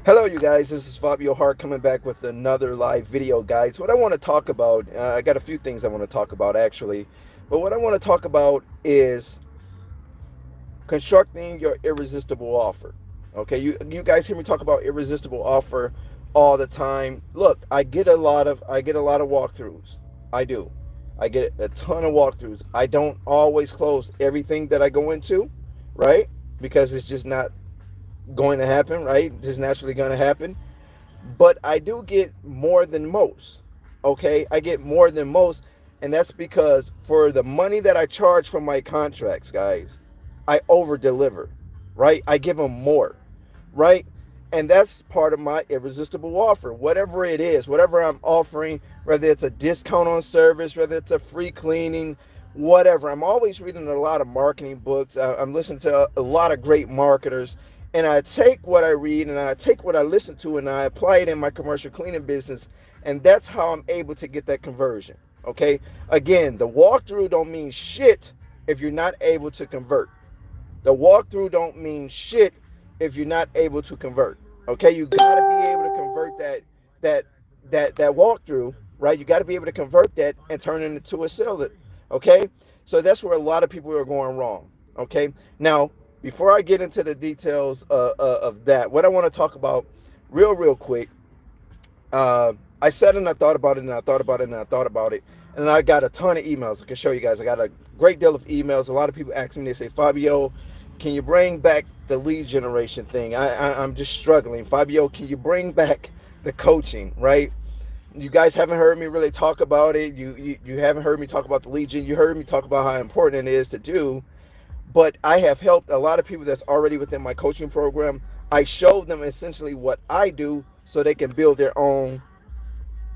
Hello, you guys. This is Fabio Hart coming back with another live video, guys. What I want to talk about, I got a few things I want to talk about actually, but what I want to talk about is constructing your irresistible offer. Okay, you guys hear me talk about irresistible offer all the time. Look, I get a lot of walkthroughs. I do. I get a ton of walkthroughs. I don't always close everything that I go into, right? Because it's just not going to happen, right? Just naturally going to happen. But I do get more than most. Okay, I get more than most, and that's because for the money that I charge for my contracts, guys, I over deliver, right? I give them more, right? And that's part of my irresistible offer. Whatever it is, whatever I'm offering, whether it's a discount on service, whether it's a free cleaning, whatever. I'm always reading a lot of marketing books. I'm listening to a lot of great marketers. And I take what I read and I take what I listen to and I apply it in my commercial cleaning business. And that's how I'm able to get that conversion. Okay. Again, the walkthrough don't mean shit if you're not able to convert. The walkthrough don't mean shit if you're not able to convert. Okay, you gotta be able to convert that walkthrough, right? You gotta be able to convert that and turn it into a sale. Okay, so that's where a lot of people are going wrong. Okay, now before I get into the details of that, what I want to talk about real quick, I said and I thought about it and I thought about it and I thought about it, and I got a ton of emails. I can show you guys. I got a great deal of emails. A lot of people ask me, they say, Fabio, can you bring back the lead generation thing? I'm just struggling. Fabio, can you bring back the coaching, right? You guys haven't heard me really talk about it. You haven't heard me talk about the lead gen. You heard me talk about how important it is to do. But I have helped a lot of people that's already within my coaching program. I showed them essentially what I do so they can build their own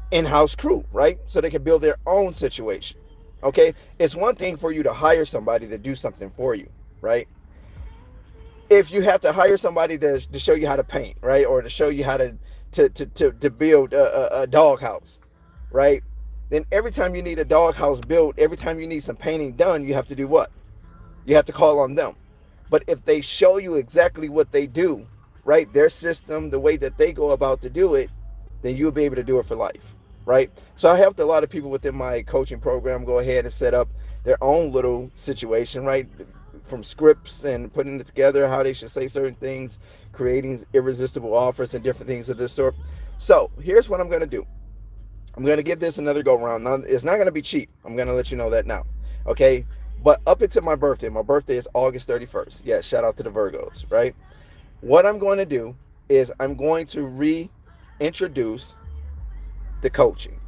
in-house crew, right? So they can build their own situation. Okay? It's one thing for you to hire somebody to do something for you, right? If you have to hire somebody to show you how to paint, right? Or to show you how to build a doghouse, right? Then every time you need a doghouse built, every time you need some painting done, you have to do what? You have to call on them. But if they show you exactly what they do, right? Their system, the way that they go about to do it, then you'll be able to do it for life, right? So I helped a lot of people within my coaching program go ahead and set up their own little situation, right? From scripts and putting it together, how they should say certain things, creating irresistible offers and different things of this sort. So here's what I'm going to do. I'm going to give this another go around. Now, it's not going to be cheap. I'm going to let you know that now. Okay. But up until my birthday is August 31st. Yeah, shout out to the Virgos, right? What I'm going to do is I'm going to reintroduce the coaching,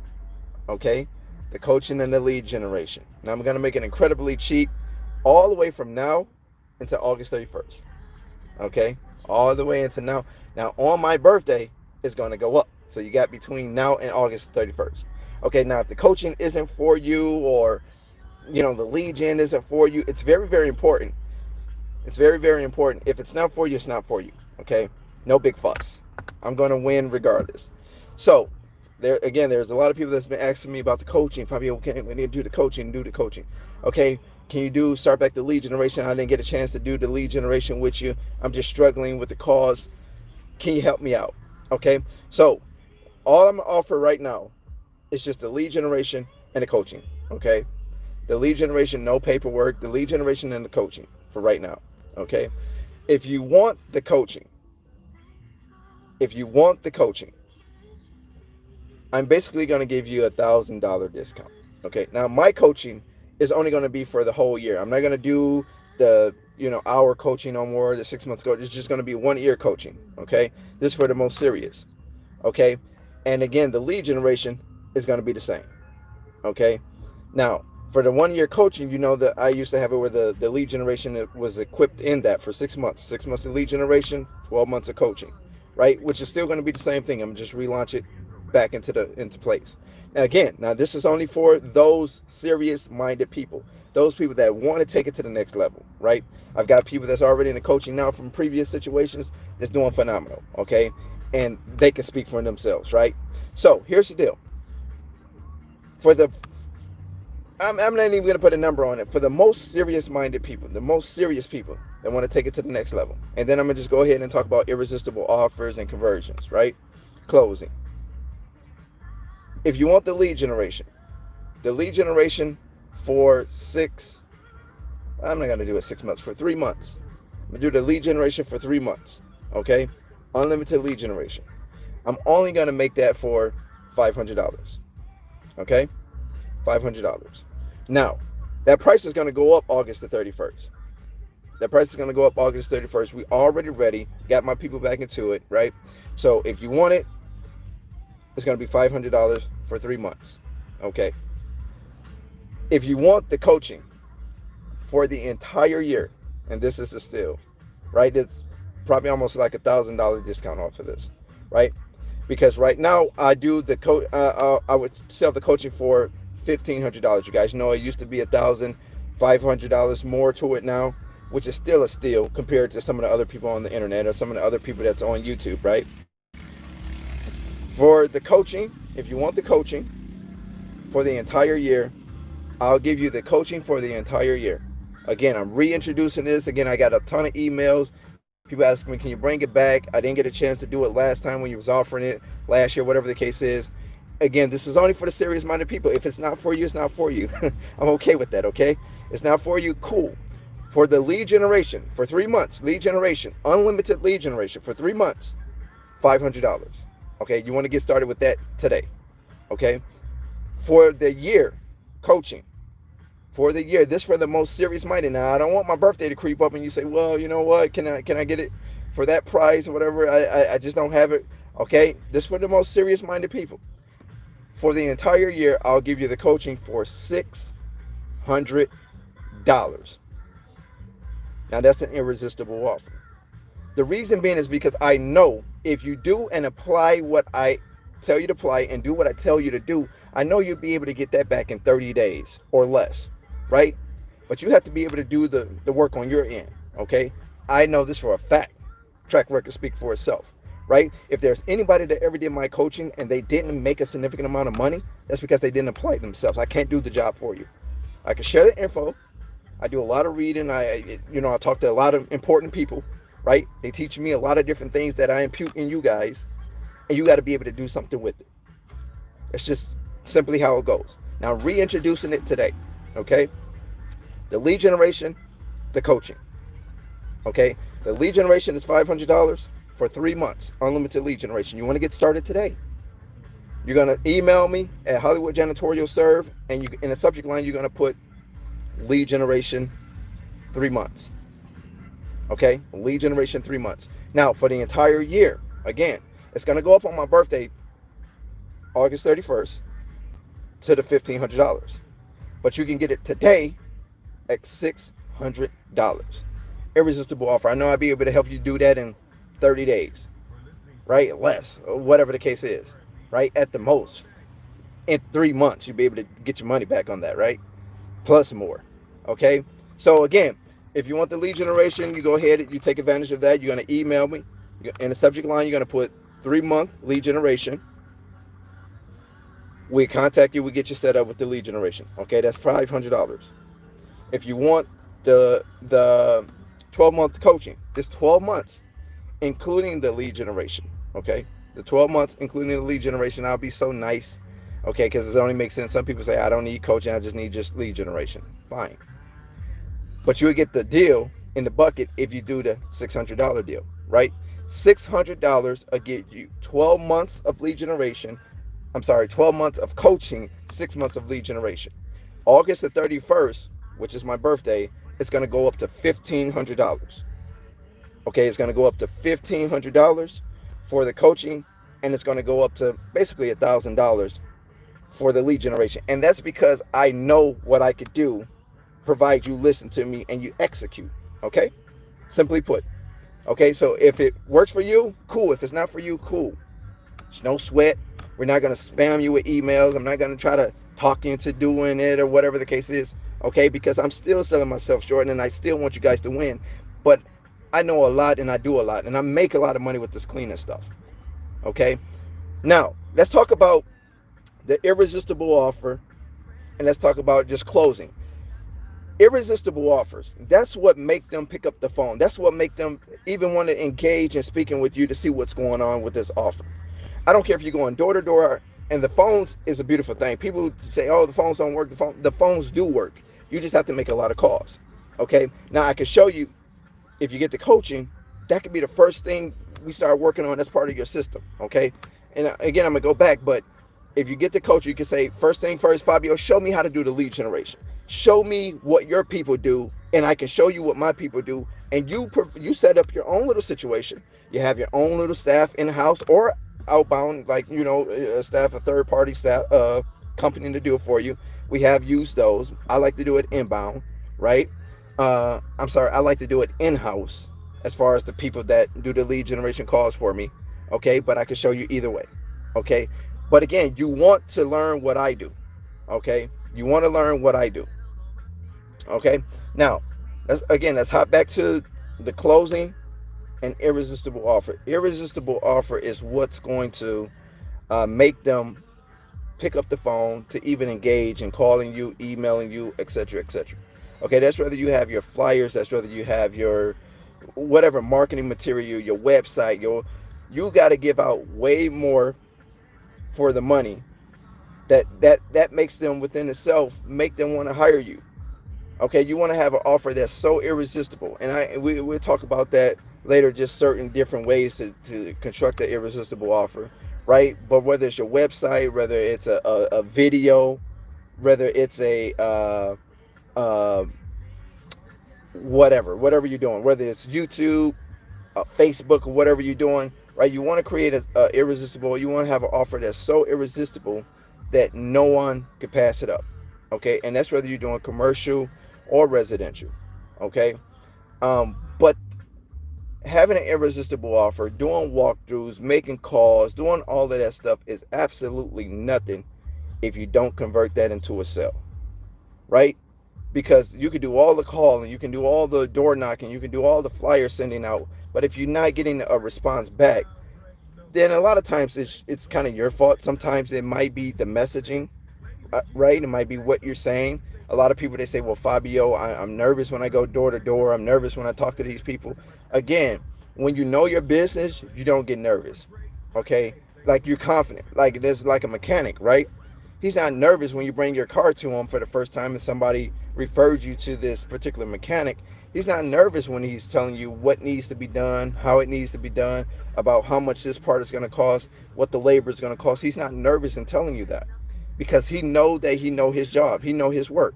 okay? The coaching and the lead generation. Now I'm going to make it incredibly cheap all the way from now until August 31st, okay? All the way into now. Now on my birthday, it's going to go up. So you got between now and August 31st. Okay, now if the coaching isn't for you or the lead gen isn't for you, it's very important. It's very important. If it's not for you, it's not for you. Okay, no big fuss. I'm going to win regardless. So there's a lot of people that's been asking me about the coaching. Fabio, okay, we need to do the coaching. Okay, can you start back the lead generation? I didn't get a chance to do the lead generation with you. I'm just struggling with the cause. Can you help me out? Okay, so all I'm gonna offer right now is just the lead generation and the coaching. Okay, the lead generation, no paperwork, the lead generation and the coaching for right now. Okay, if you want the coaching, I'm basically going to give you $1,000 discount. Okay, now my coaching is only going to be for the whole year. I'm not going to do the hour coaching no more, the 6 months coaching. It's just going to be 1 year coaching. Okay, this is for the most serious. Okay, and again, the lead generation is going to be the same. Okay, now for the 1 year coaching, that I used to have it where the lead generation was equipped in that for 6 months. 6 months of lead generation, 12 months of coaching, right? Which is still going to be the same thing. I'm just relaunch it back into place. And again, now this is only for those serious-minded people, those people that want to take it to the next level, right? I've got people that's already in the coaching now from previous situations that's doing phenomenal, okay? And they can speak for themselves, right? So here's the deal. I'm not even going to put a number on it. For the most serious-minded people, the most serious people, that want to take it to the next level. And then I'm going to just go ahead and talk about irresistible offers and conversions, right? Closing. If you want the lead generation for I'm not going to do it 6 months, for 3 months. I'm going to do the lead generation for 3 months, okay? Unlimited lead generation. I'm only going to make that for $500, okay? $500. Now, that price is going to go up August the 31st. That price is going to go up August 31st. We already ready. Got my people back into it, right? So if you want it, it's going to be $500 for 3 months, okay? If you want the coaching for the entire year, and this is a steal, right? It's probably almost like $1,000 discount off of this, right? Because right now I do the I would sell the coaching for $1,500. You guys know it used to be $1,500 more to it now, which is still a steal compared to some of the other people on the internet or some of the other people that's on YouTube, right? For the coaching, if you want the coaching for the entire year, I'll give you the coaching for the entire year. Again, I'm reintroducing this. Again, I got a ton of emails. People asking me, can you bring it back? I didn't get a chance to do it last time when you was offering it last year, whatever the case is. Again, this is only for the serious-minded people. If it's not for you, it's not for you. I'm okay with that, okay? It's not for you, cool. For the lead generation, for 3 months, lead generation, unlimited lead generation for 3 months, $500. Okay, you want to get started with that today, okay? For the year, coaching, for the year, this for the most serious-minded. Now, I don't want my birthday to creep up and you say, well, you know what, can I get it for that price or whatever? I just don't have it, okay? This for the most serious-minded people. For the entire year, I'll give you the coaching for $600. Now, that's an irresistible offer. The reason being is because I know if you do and apply what I tell you to apply and do what I tell you to do, I know you'll be able to get that back in 30 days or less, right? But you have to be able to do the work on your end, okay? I know this for a fact. Track record speak for itself, right? If there's anybody that ever did my coaching and they didn't make a significant amount of money, that's because they didn't apply it themselves. I can't do the job for you. I can share the info. I do a lot of reading. I talk to a lot of important people, right? They teach me a lot of different things that I impute in you guys, and you got to be able to do something with it. It's just simply how it goes. Now, reintroducing it today, okay? The lead generation, the coaching, okay? The lead generation is $500 for 3 months, unlimited lead generation. You want to get started today? You're going to email me at Hollywood Janitorial Serve, and you, in the subject line, you're going to put lead generation 3 months. Okay, lead generation 3 months. Now, for the entire year, again, it's going to go up on my birthday, August 31st, to the $1,500. But you can get it today at $600. Irresistible offer. I know I'll be able to help you do that in 30 days, right? Less, or whatever the case is, right? At the most, in 3 months, you'll be able to get your money back on that, right? Plus more, okay? So again, if you want the lead generation, you go ahead and you take advantage of that. You're going to email me. In the subject line, you're going to put 3-month lead generation. We contact you. We get you set up with the lead generation. Okay, that's $500. If you want the 12-month coaching, it's 12 months, including the lead generation. Okay, the 12 months, including the lead generation. I'll be so nice. Okay, because it only makes sense. Some people say, I don't need coaching. I just need lead generation. Fine. But you'll get the deal in the bucket if you do the $600 deal, right? $600 will get you 12 months of lead generation. 12 months of coaching, 6 months of lead generation. August the 31st, which is my birthday, it's going to go up to $1,500. Okay, it's going to go up to $1,500 for the coaching, and it's going to go up to basically $1,000 for the lead generation. And that's because I know what I could do, provide you listen to me, and you execute. Okay, simply put. Okay, so if it works for you, cool. If it's not for you, cool. It's no sweat. We're not going to spam you with emails. I'm not going to try to talk you into doing it or whatever the case is. Okay, because I'm still selling myself short and I still want you guys to win. But I know a lot and I do a lot and I make a lot of money with this cleaning stuff. Okay, now let's talk about the irresistible offer and let's talk about just closing. Irresistible offers. That's what make them pick up the phone. That's what make them even want to engage in speaking with you to see what's going on with this offer. I don't care if you're going door to door, and the phones is a beautiful thing. People say, "Oh, the phones don't work." The phones do work. You just have to make a lot of calls. Okay. Now I can show you, if you get the coaching, that could be the first thing we start working on as part of your system. Okay. And again, I'm gonna go back, but if you get the coaching, you can say, first thing first, Fabio, show me how to do the lead generation. Show me what your people do, and I can show you what my people do. And you set up your own little situation. You have your own little staff in house or outbound, like a staff, a third party staff company to do it for you. We have used those. I like to do it inbound, right? I'm sorry, I like to do it in house as far as the people that do the lead generation calls for me. Okay, but I can show you either way. Okay, but again, you want to learn what I do. Okay, you want to learn what I do. Okay, now let's hop back to the closing and irresistible offer. Irresistible offer is what's going to make them pick up the phone to even engage in calling you, emailing you, etc., etc. Okay, that's whether you have your flyers, that's whether you have your whatever marketing material, your website, you got to give out way more for the money that makes them within itself make them want to hire you. Okay, you want to have an offer that's so irresistible, and we'll talk about that later, just certain different ways to construct an irresistible offer, right? But whether it's your website, whether it's a video, whether it's a whatever you're doing, whether it's YouTube, Facebook, or whatever you're doing, right? You want to create a irresistible. You want to have an offer that's so irresistible that no one can pass it up. Okay, and that's whether you're doing commercial or residential. Okay, but having an irresistible offer, doing walkthroughs, making calls, doing all of that stuff is absolutely nothing if you don't convert that into a sale, right? Because you can do all the calling, you can do all the door knocking, you can do all the flyer sending out, but if you're not getting a response back, then a lot of times it's kind of your fault. Sometimes it might be the messaging, right? It might be what you're saying. A lot of people, they say, well, Fabio, I'm nervous when I go door to door. I'm nervous when I talk to these people. Again, when you know your business, you don't get nervous, okay? Like, you're confident. Like, there's like a mechanic, right? He's not nervous when you bring your car to him for the first time and somebody referred you to this particular mechanic. He's not nervous when he's telling you what needs to be done, how it needs to be done, about how much this part is going to cost, what the labor is going to cost. He's not nervous in telling you that because he know his job. He know his work.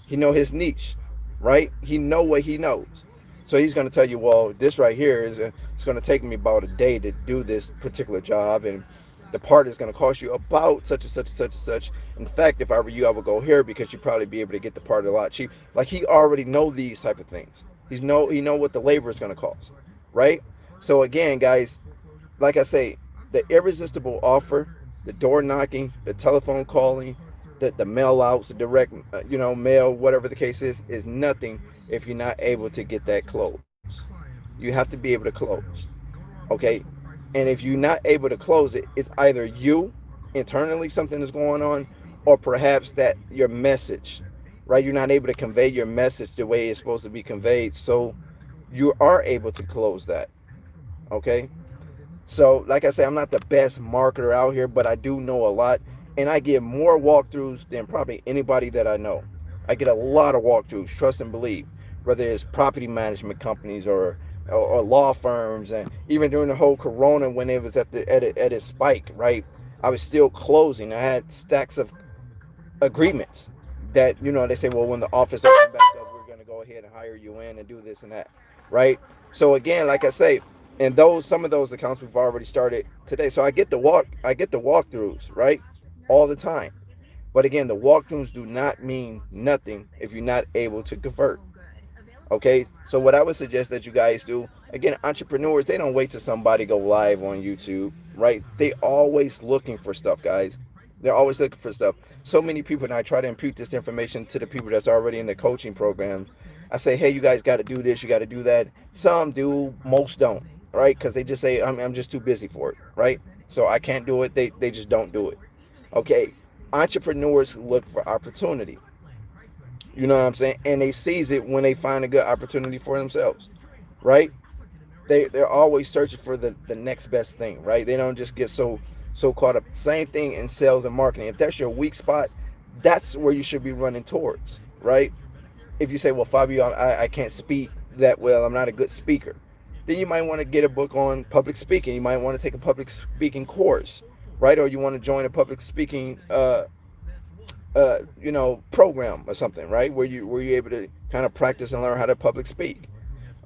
He know his niche, right? He know what he knows. So he's going to tell you, well, this right here it's going to take me about a day to do this particular job, and the part is going to cost you about such and such and such and such. In fact, if I were you, I would go here because you'd probably be able to get the part a lot cheap. Like, he already know these type of things. He know what the labor is going to cost, right? So again, guys, like I say, the irresistible offer, the door knocking, the telephone calling, the mail outs, the direct, mail, whatever the case is nothing if you're not able to get that closed. You have to be able to close, okay? And if you're not able to close it, it's either you internally, something is going on, or perhaps that your message, right? You're not able to convey your message the way it's supposed to be conveyed. So you are able to close that. Okay. So like I say, I'm not the best marketer out here, but I do know a lot. And I get more walkthroughs than probably anybody that I know. I get a lot of walkthroughs, trust and believe, whether it's property management companies or law firms. And even during the whole corona, when it was at its spike, right, I was still closing. I had stacks of agreements that, they say, well, when the office opens back up, we're going to go ahead and hire you in and do this and that, right? So again, like I say, and some of those accounts we've already started today. So I get the walkthroughs, right, all the time. But again, the walkthroughs do not mean nothing if you're not able to convert. Okay, so what I would suggest that you guys do, again, entrepreneurs, they don't wait till somebody go live on YouTube, right? They always looking for stuff, guys. They're always looking for stuff. So many people, and I try to impute this information to the people that's already in the coaching programs. I say, hey, you guys got to do this, you got to do that. Some do, most don't, right? Because they just say, I'm just too busy for it, right? So I can't do it. They just don't do it. Okay, entrepreneurs look for opportunity. You know what I'm saying? And they seize it when they find a good opportunity for themselves, right? They're always searching for the next best thing, right? They don't just get so caught up. Same thing in sales and marketing. If that's your weak spot, that's where you should be running towards, right? If you say, well, Fabio, I can't speak that well, I'm not a good speaker, then you might want to get a book on public speaking. You might want to take a public speaking course, right? Or you want to join a public speaking program or something, right? Where you're able to kind of practice and learn how to public speak.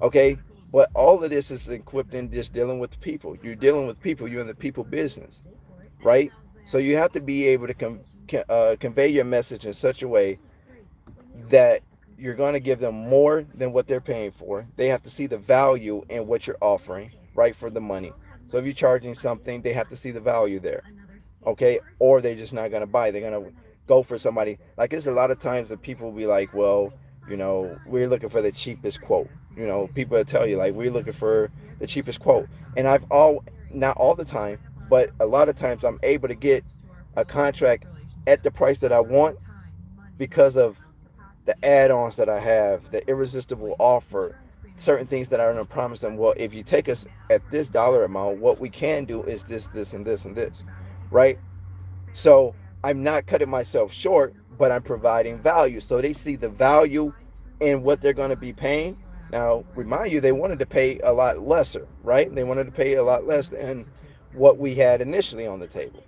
Okay, but all of this is equipped in just dealing with people. You're dealing with people. You're in the people business, right? So you have to be able to convey your message in such a way that you're going to give them more than what they're paying for. They have to see the value in what you're offering, right, for the money. So if you're charging something, they have to see the value there, okay? Or they're just not going to buy. They're going to go for somebody. Like, it's a lot of times that people will be like, well, we're looking for the cheapest quote. People will tell you, like, we're looking for the cheapest quote. And not all the time, but a lot of times I'm able to get a contract at the price that I want because of the add-ons that I have, the irresistible offer, certain things that I'm going to promise them. Well, if you take us at this dollar amount, what we can do is this, this, and this, and this, right? So I'm not cutting myself short, but I'm providing value. So they see the value in what they're going to be paying. Now, remind you, they wanted to pay a lot lesser, right? They wanted to pay a lot less than what we had initially on the table.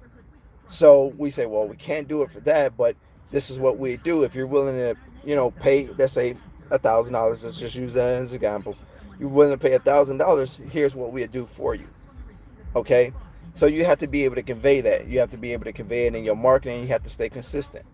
So we say, well, we can't do it for that, but this is what we do. If you're willing to, pay, let's say $1,000, let's just use that as an example. You're willing to pay $1,000, here's what we do for you. Okay? So you have to be able to convey that. You have to be able to convey it in your marketing. You have to stay consistent.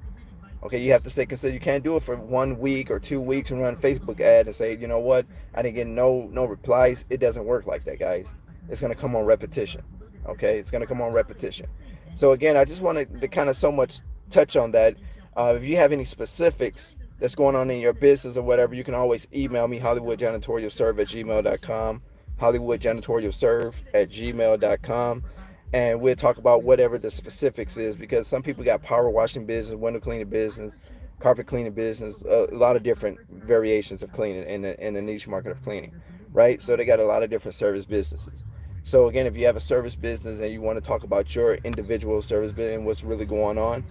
Okay, you have to stay consistent. You can't do it for 1 week or 2 weeks and run a Facebook ad and say, you know what, I didn't get no replies. It doesn't work like that, guys. It's going to come on repetition. Okay, it's going to come on repetition. So again, I just wanted to kind of so much touch on that. If you have any specifics that's going on in your business or whatever, you can always email me, hollywoodjanitorialserve@gmail.com, hollywoodjanitorialserve@gmail.com. And we'll talk about whatever the specifics is, because some people got power washing business, window cleaning business, carpet cleaning business, a lot of different variations of cleaning in the niche market of cleaning, right? So they got a lot of different service businesses. So again, if you have a service business and you want to talk about your individual service business and what's really going on,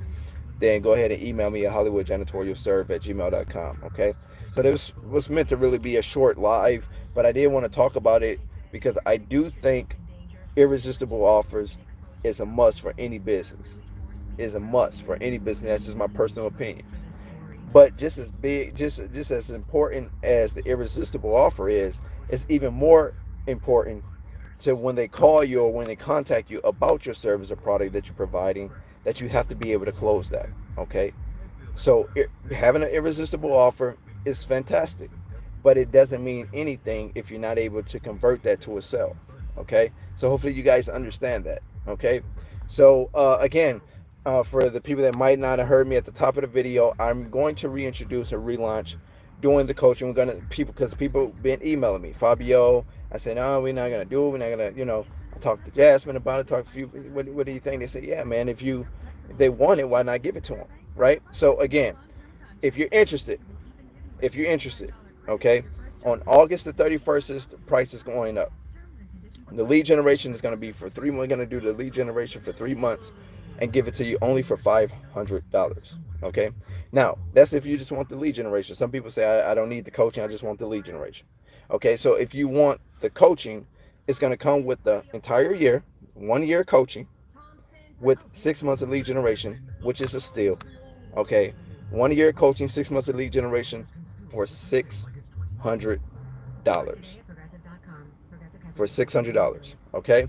then go ahead and email me at hollywoodjanitorialserve@gmail.com, okay? So this was meant to really be a short live, but I did want to talk about it because I do think irresistible offers is a must for any business. Is a must for any business. That's just my personal opinion. But just as big, just as important as the irresistible offer is, it's even more important to when they call you or when they contact you about your service or product that you're providing, that you have to be able to close that. Okay, so having an irresistible offer is fantastic, but it doesn't mean anything if you're not able to convert that to a sale. Okay, so hopefully you guys understand that. Okay, so again, for the people that might not have heard me at the top of the video, I'm going to reintroduce or relaunch doing the coaching. We're gonna because people been emailing me, Fabio. I said, no, we're not gonna do it. We're not gonna, I talked to Jasmine about it. Talked to you. What do you think? They say, yeah, man. If they want it, why not give it to them, right? So again, if you're interested, okay, on August the 31st, the price is going up. The lead generation is going to be for 3 months. We're going to do the lead generation for 3 months and give it to you only for $500. Okay. Now, that's if you just want the lead generation. Some people say, I don't need the coaching. I just want the lead generation. Okay. So if you want the coaching, it's going to come with the entire year, 1 year coaching with 6 months of lead generation, which is a steal. Okay. 1 year coaching, 6 months of lead generation for $600. For $600. Okay.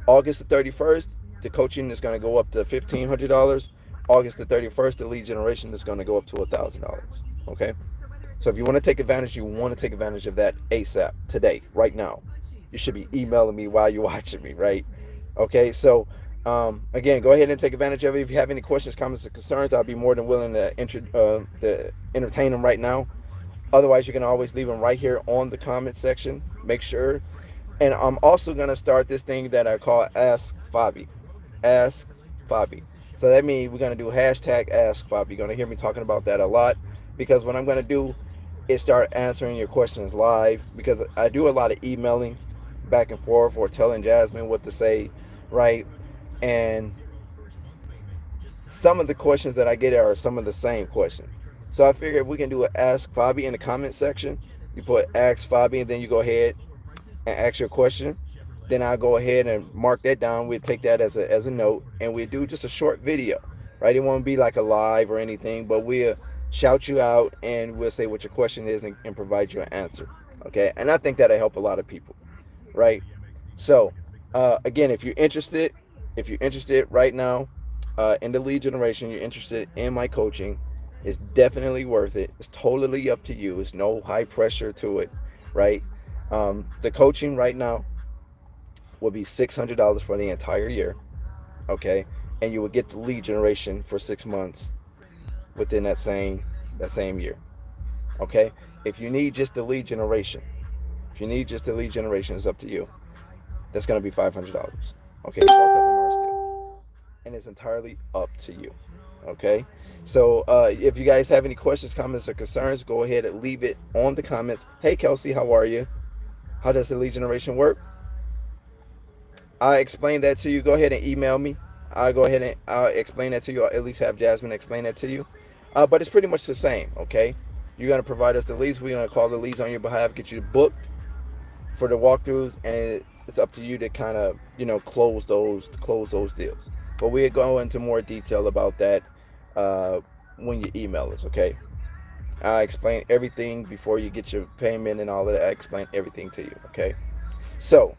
August the 31st, the coaching is going to go up to $1,500. August the 31st, the lead generation is going to go up to $1,000. Okay. So if you want to take advantage, of that ASAP, today, right now. You should be emailing me while you're watching me, right? Okay. So again, go ahead and take advantage of it. If you have any questions, comments, or concerns, I'll be more than willing to entertain them right now. Otherwise, you can always leave them right here on the comment section. Make sure. And I'm also going to start this thing that I call Ask Fabi. Ask Fabi. So that means we're going to do hashtag Ask Fabi. You're going to hear me talking about that a lot. because what I'm going to do is start answering your questions live, because I do a lot of emailing back and forth or telling Jasmine what to say, right? And some of the questions that I get are some of the same questions. So I figured we can do an Ask Fabi in the comment section. You put Ask Fabi and then you go ahead and ask your question. Then I'll go ahead and mark that down. We'll take that as a note, and we'll do just a short video, right? It won't be like a live or anything, but we'll shout you out and we'll say what your question is, and provide you an answer. Okay, and I think that'll help a lot of people, right? So, again, if you're interested right now in the lead generation, you're interested in my coaching, it's definitely worth it. It's totally up to you. It's no high pressure to it, right? The coaching right now will be $600 for the entire year, okay? And you will get the lead generation for 6 months within that same year, okay? If you need just the lead generation, it's up to you. That's going to be $500. Okay, both of them are still, and it's entirely up to you. Okay, so if you guys have any questions, comments, or concerns, go ahead and leave it on the comments. Hey, Kelsey, how are you? How does the lead generation work? I explained that to you. Go ahead and email me. I'll go ahead and I'll explain that to you. I'll at least have Jasmine explain that to you. But it's pretty much the same. Okay, you're gonna provide us the leads. We're gonna call the leads on your behalf, get you booked for the walkthroughs, and it's up to you to kind of close those deals. But we'll go into more detail about that when you email us. Okay, I explain everything before you get your payment and all of that. I explain everything to you. Okay, so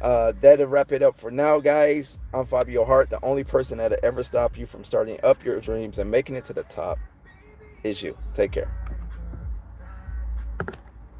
that'll wrap it up for now, guys. I'm Fabio Hart. The only person that'll ever stop you from starting up your dreams and making it to the top is you. Take care.